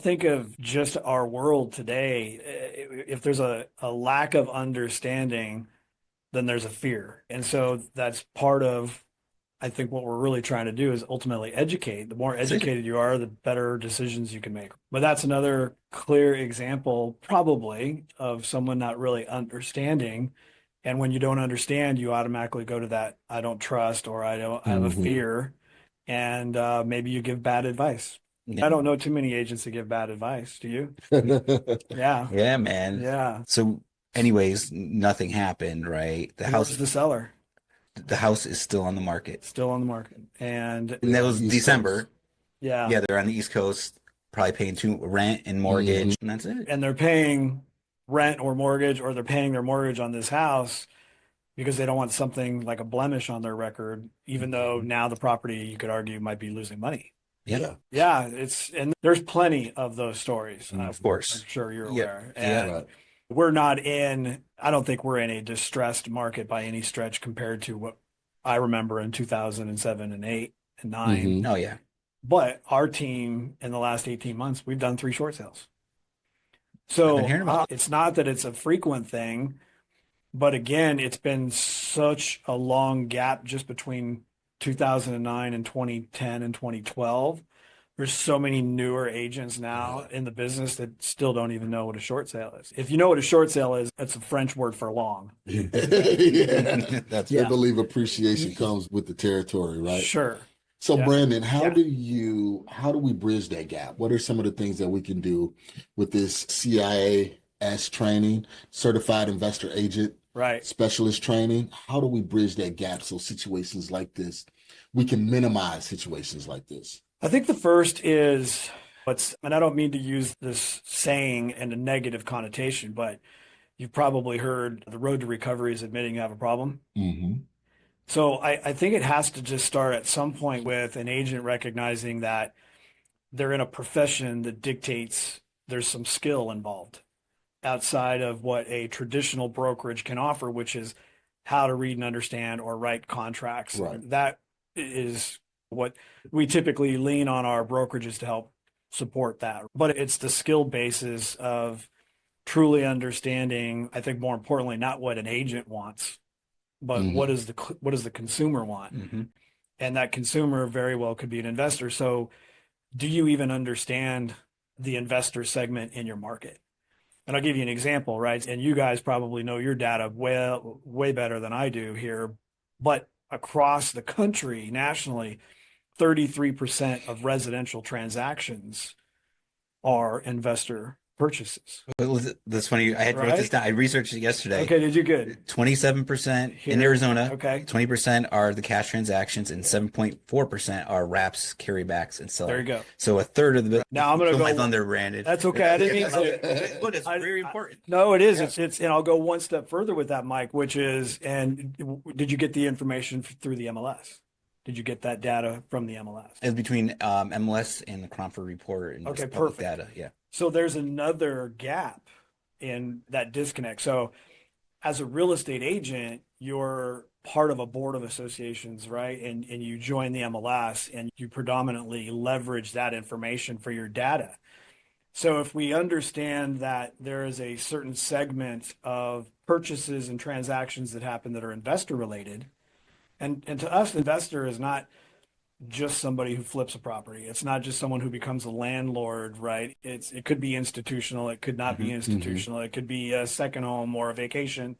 Think of just our world today. If there's a lack of understanding, then there's a fear. And so that's part of, I think, what we're really trying to do is ultimately educate. The more educated you are, the better decisions you can make. But that's another clear example, probably, of someone not really understanding. And when you don't understand, you automatically go to that, I don't trust, or I have a Hmm. fear. And maybe you give bad advice. Yeah, I don't know too many agents that give bad advice. Do you? Yeah. yeah, man. Yeah. So, anyways, nothing happened, right? Where's the seller? The house is still on the market, Still on the market. And and They're that on was the East Coast. December. yeah. Yeah, they're on the East Coast, probably paying two rent and Hmm. mortgage, and that's it. And they're paying rent or mortgage, or they're paying their mortgage on this house because they don't want something like a blemish on their record, even though now the property, you could argue, might be losing money. Yeah, Yeah. Yeah, and there's plenty of those stories. of I'm course. sure you're Yeah, aware. yeah. And Right. I don't think we're in a distressed market by any stretch compared to what I remember in 2007 and 8 and 9. Hmm. Oh yeah. But our team in the last 18 months, we've done 3 short sales. I've been So hearing about it's not that it's a frequent thing, but again, it's been such a long gap just between 2009 and 2010 and 2012. There's so many newer agents now Yeah. in the business that still don't even know what a short sale is. If you know what a short sale is, it's a French word for long. Yeah. it. That's They Yeah. believe appreciation comes with the territory, right? Sure. So Yeah. Brandon, Yeah. how do we bridge that gap? What are some of the things that we can do with this CIAS training, certified investor agent Right. specialist training? How do we bridge that gap so situations like this, we can minimize situations like this? I think the first is and I don't mean to use this saying in a negative connotation, but you've probably heard the road to recovery is admitting you have a problem. Hmm. So I think it has to just start at some point with an agent recognizing that they're in a profession that dictates there's some skill involved outside of what a traditional brokerage can offer, which is how to read and understand or write contracts. Right. That is what we typically lean on our brokerages to help support that. But it's the skill basis of truly understanding, I think more importantly, not what an agent wants, but Hmm. what does the consumer want? hmm And that consumer very well could be an investor. So do you even understand the investor segment in your market? And I'll give you an example, right? And you guys probably know your data way better than I do here. But across the country, nationally, 33% of residential transactions are investor purchases, That's funny. I had wrote this right? down. I researched it yesterday. Okay, did you good? 27% in Here, Arizona, okay, 20% are the cash transactions, and 7.4% are wraps, carrybacks, and there you seller. go. So a third of the Now I'm gonna so my go. thunder branded. That's okay. I didn't mean to. But it's I, very important. no, it is. Yeah. And I'll go one step further with that, Mike, which is, and did you get the information through the MLS? Did you get that data from the MLS? It's between MLS and the Cromford Report and Okay, just public perfect. data. Yeah. So there's another gap in that disconnect. So as a real estate agent, you're part of a board of associations, right? And you join the MLS and you predominantly leverage that information for your data. So if we understand that there is a certain segment of purchases and transactions that happen that are investor related, and to us, investor is not just somebody who flips a property. It's not just someone who becomes a landlord, right? It could be institutional, it could not be hmm Hmm. institutional, it could be a second home or a vacation.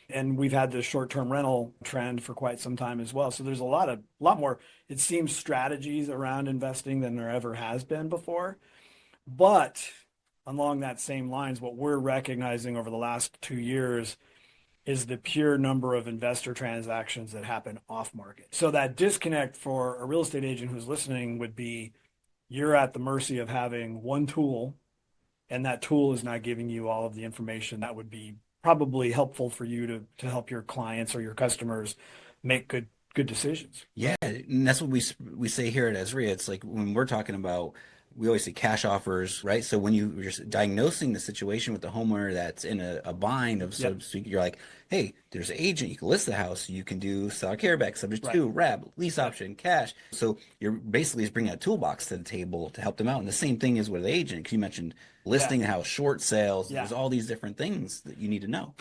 And we've had this short-term rental trend for quite some time as well. So there's a lot more, it seems, strategies around investing than there ever has been before. But along that same lines, what we're recognizing over the last 2 years is the pure number of investor transactions that happen off market. So that disconnect for a real estate agent who's listening would be you're at the mercy of having one tool, and that tool is not giving you all of the information that would be probably helpful for you to help your clients or your customers make good decisions. Yeah, and that's what we say here at AZREIA. It's like when we're talking about We always say cash offers, right? So when you're just diagnosing the situation with the homeowner that's in a bind of, so to speak, you're like, hey, there's an agent, you can list the house, you can do seller careback, subject to, RAB, lease option, cash. So you're basically just bringing a toolbox to the table to help them out. And the same thing is with the agent, because you mentioned listing the house, short sales, there's all these different things that you need to know.